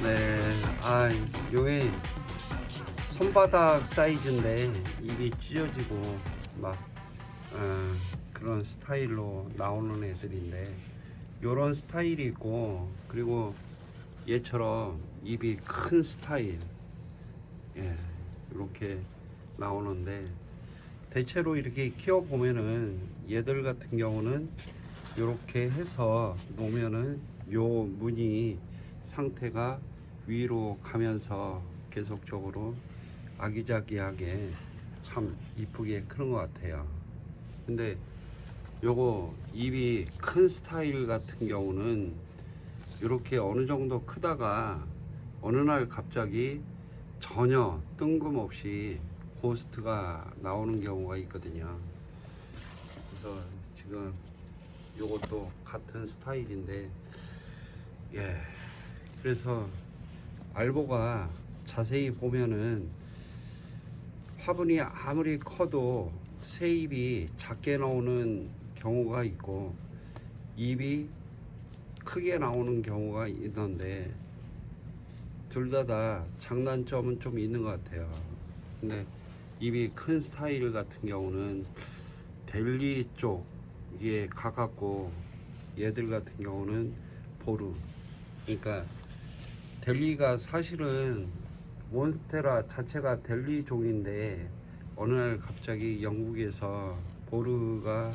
네, 요게 손바닥 사이즈인데 입이 찢어지고 막 그런 스타일로 나오는 애들인데, 요런 스타일이 있고, 그리고 얘처럼 입이 큰 스타일, 이렇게 나오는데, 대체로 이렇게 키워보면은 얘들 같은 경우는 이렇게 해서 놓으면은 요 무늬 상태가 위로 가면서 계속적으로 아기자기하게 참 이쁘게 크는 것 같아요. 근데 요거 입이 큰 스타일 같은 경우는 이렇게 어느 정도 크다가 어느 날 갑자기 전혀 뜬금없이 고스트가 나오는 경우가 있거든요. 그래서 지금 요것도 같은 스타일인데, 그래서 알보가 자세히 보면은 화분이 아무리 커도 새 잎이 작게 나오는 경우가 있고 잎이 크게 나오는 경우가 있는데, 둘 다 장단점은 좀 있는 것 같아요. 근데 잎이 큰 스타일 같은 경우는 델리 쪽에 가깝고, 얘들 같은 경우는 보루, 그러니까 델리가 사실은 몬스테라 자체가 델리 종인데 어느 날 갑자기 영국에서 보르가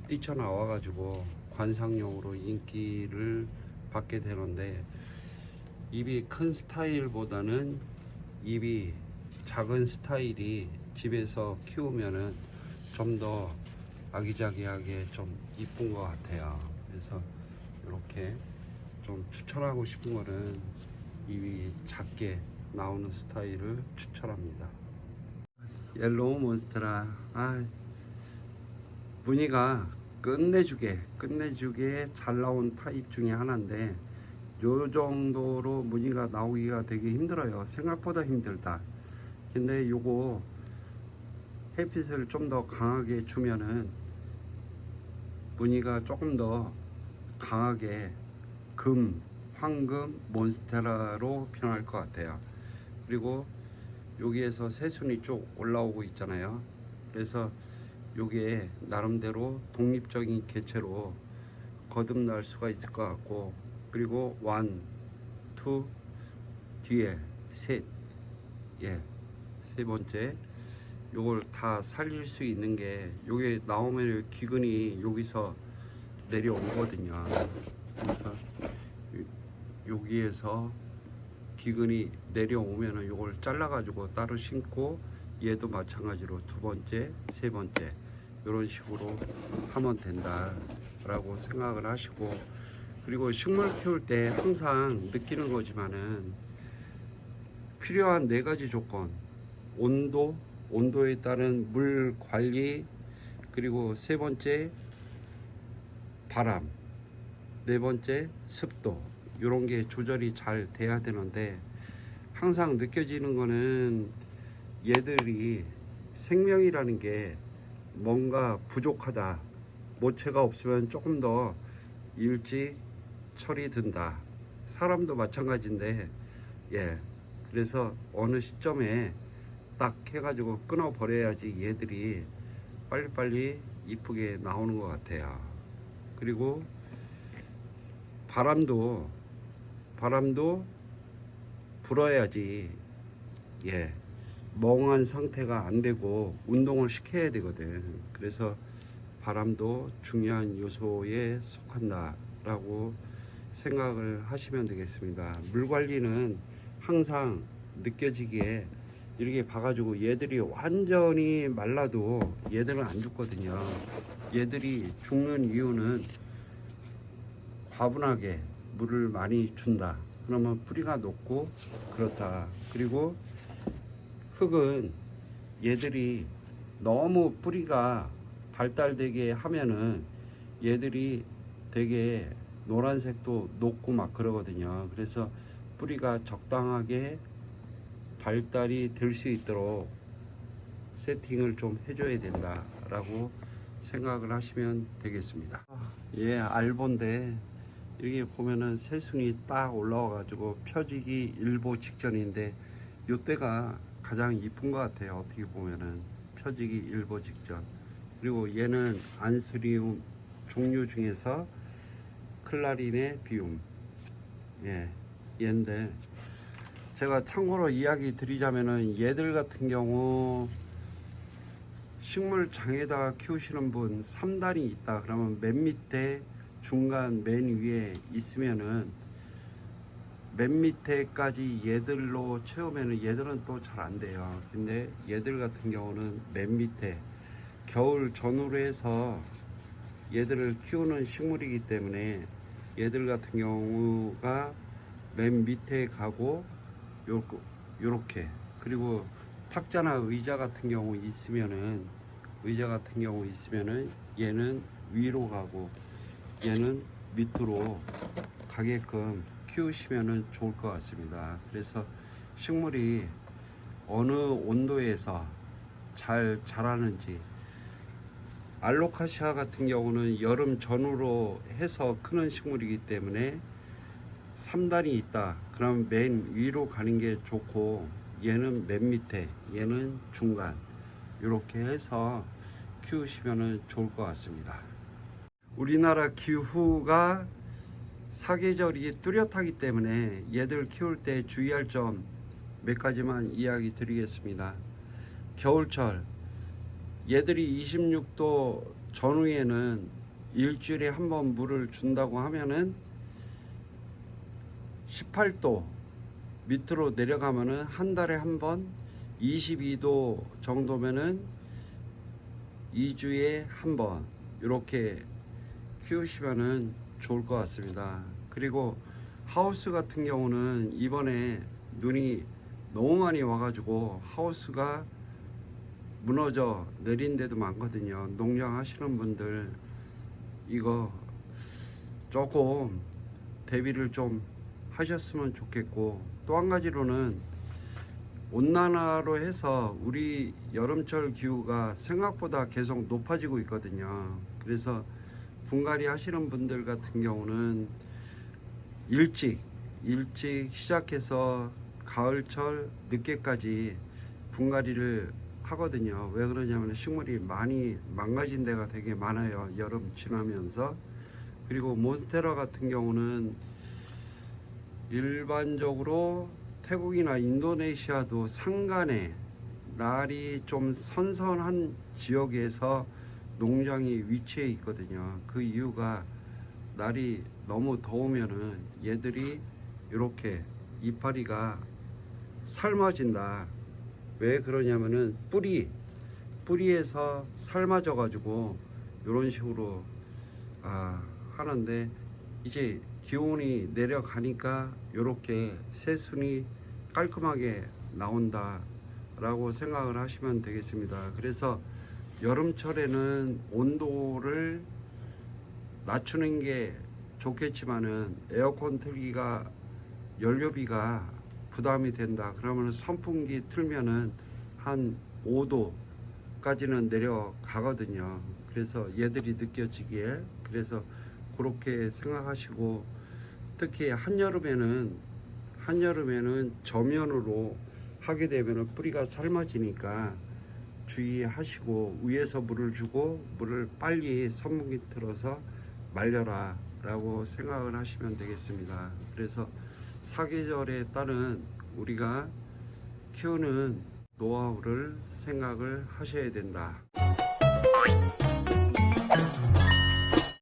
뛰쳐나와 가지고 관상용으로 인기를 받게 되는데, 입이 큰 스타일보다는 입이 작은 스타일이 집에서 키우면은 좀 더 아기자기하게 좀 이쁜 것 같아요. 그래서 이렇게 좀 추천하고 싶은 거는 입이 작게 나오는 스타일을 추천합니다. 옐로우 몬스테라, 무늬가 끝내주게 잘 나온 타입 중에 하나인데, 요 정도로 무늬가 나오기가 되게 힘들어요. 생각보다 힘들다. 근데 요거 햇빛을 좀 더 강하게 주면은 무늬가 조금 더 강하게 황금 몬스테라로 변할 것 같아요. 그리고 여기에서 새순이 쭉 올라오고 있잖아요. 그래서 요게 나름대로 독립적인 개체로 거듭날 수가 있을 것 같고, 그리고 원, 투, 뒤에 셋, 세 번째, 요걸 다 살릴 수 있는 게, 요게 나오면 기근이 여기서 내려오거든요. 그래서 여기에서 기근이 내려오면은 요걸 잘라 가지고 따로 심고, 얘도 마찬가지로 두 번째, 세 번째 이런 식으로 하면 된다 라고 생각을 하시고, 그리고 식물 키울 때 항상 느끼는 거지만은 필요한 네 가지 조건: 온도에 따른 물 관리, 그리고 세 번째 바람, 네 번째 습도, 이런 게 조절이 잘 돼야 되는데, 항상 느껴지는 거는 얘들이 생명이라는 게 뭔가 부족하다, 모체가 없으면 조금 더 일찍 철이 든다. 사람도 마찬가지인데, 그래서 어느 시점에 딱 해가지고 끊어 버려야지 얘들이 빨리빨리 이쁘게 나오는 것 같아요. 그리고 바람도 불어야지 멍한 상태가 안 되고 운동을 시켜야 되거든. 그래서 바람도 중요한 요소에 속한다 라고 생각을 하시면 되겠습니다. 물 관리는 항상 느껴지게 이렇게 봐가지고, 얘들이 완전히 말라도 얘들은 안 죽거든요. 얘들이 죽는 이유는 과분하게 물을 많이 준다, 그러면 뿌리가 녹고 그렇다. 그리고 흙은 얘들이 너무 뿌리가 발달되게 하면은 얘들이 되게 노란색도 녹고 막 그러거든요. 그래서 뿌리가 적당하게 발달이 될 수 있도록 세팅을 좀 해줘야 된다라고 생각을 하시면 되겠습니다. 예, 알본데 여기 보면은 새순이 딱 올라와 가지고 펴지기 일보 직전인데 요때가 가장 이쁜 것 같아요. 어떻게 보면은 펴지기 일보 직전. 그리고 얘는 안스리움 종류 중에서 클라린의 비움. 예, 얘인데 제가 참고로 이야기 드리자면은 얘들 같은 경우 식물 장에다가 키우시는 분 3단이 있다 그러면 맨 밑에 중간 맨 위에 있으면은 맨 밑에까지 얘들로 채우면은 얘들은 또 잘 안 돼요. 근데 얘들 같은 경우는 맨 밑에 겨울 전후로 해서 얘들을 키우는 식물이기 때문에 얘들 같은 경우가 맨 밑에 가고 요렇게 그리고 탁자나 의자 같은 경우 있으면은 얘는 위로 가고 얘는 밑으로 가게끔 키우시면은 좋을 것 같습니다. 그래서 식물이 어느 온도에서 잘 자라는지 알로카시아 같은 경우는 여름 전후로 해서 크는 식물이기 때문에 3단이 있다 그럼 맨 위로 가는 게 좋고 얘는 맨 밑에 얘는 중간 이렇게 해서 키우시면 좋을 것 같습니다. 우리나라 기후가 사계절이 뚜렷하기 때문에 얘들 키울 때 주의할 점 몇 가지만 이야기 드리겠습니다. 겨울철 얘들이 26도 전후에는 일주일에 한 번 물을 준다고 하면은 18도 밑으로 내려가면은 한 달에 한 번, 22도 정도면은 2주에 한 번 이렇게 키우시면은 좋을 것 같습니다. 그리고 하우스 같은 경우는 이번에 눈이 너무 많이 와가지고 하우스가 무너져 내린 데도 많거든요. 농장 하시는 분들 이거 조금 대비를 좀 하셨으면 좋겠고, 또 한 가지로는 온난화로 해서 우리 여름철 기후가 생각보다 계속 높아지고 있거든요. 그래서 분갈이 하시는 분들 같은 경우는 일찍 시작해서 가을철 늦게까지 분갈이를 하거든요. 왜 그러냐면 식물이 많이 망가진 데가 되게 많아요. 여름 지나면서. 그리고 몬스테라 같은 경우는 일반적으로 태국이나 인도네시아도 산간에 날이 좀 선선한 지역에서 농장이 위치해 있거든요. 그 이유가 날이 너무 더우면은 얘들이 이렇게 이파리가 삶아진다. 왜 그러냐면은 뿌리에서 삶아져 가지고 이런 식으로 하는데, 이제 기온이 내려가니까 이렇게 새순이 깔끔하게 나온다 라고 생각을 하시면 되겠습니다. 그래서 여름철에는 온도를 낮추는 게 좋겠지만은 에어컨 틀기가 연료비가 부담이 된다 그러면 선풍기 틀면은 한 5도까지는 내려가거든요. 그래서 얘들이 느껴지기에, 그래서 그렇게 생각하시고, 특히 한여름에는 저면으로 하게 되면 뿌리가 삶아지니까 주의하시고, 위에서 물을 주고 물을 빨리 선풍기 틀어서 말려라 라고 생각을 하시면 되겠습니다. 그래서 사계절에 따른 우리가 키우는 노하우를 생각을 하셔야 된다.